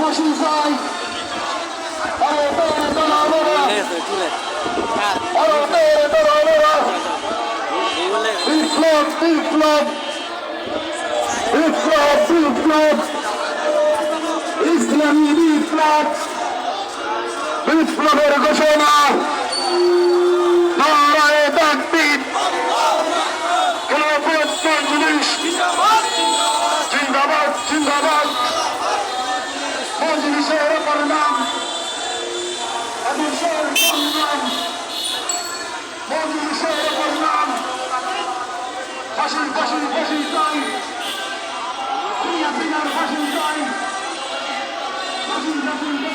ফাঁসি চাই ভারতের দালালেরা ভারতের দালালেরা বিপ্লব বিপ্লব বিপ্লব বিপ্লব ইসলামী বিপ্লব বিপ্লবের ঘোষণা নারায়ে তাকবীর খেলাফত মজলিস জিন্দাবাদ জিন্দাবাদ মজলিসের পরিণাম আদেশের সংগ্রাম মজলিসের পরিণাম ফাঁসি ফাঁসি ফাঁসি চাই দুনিয়া বিনার ফাঁসি চাই ফাঁসি ফাঁসি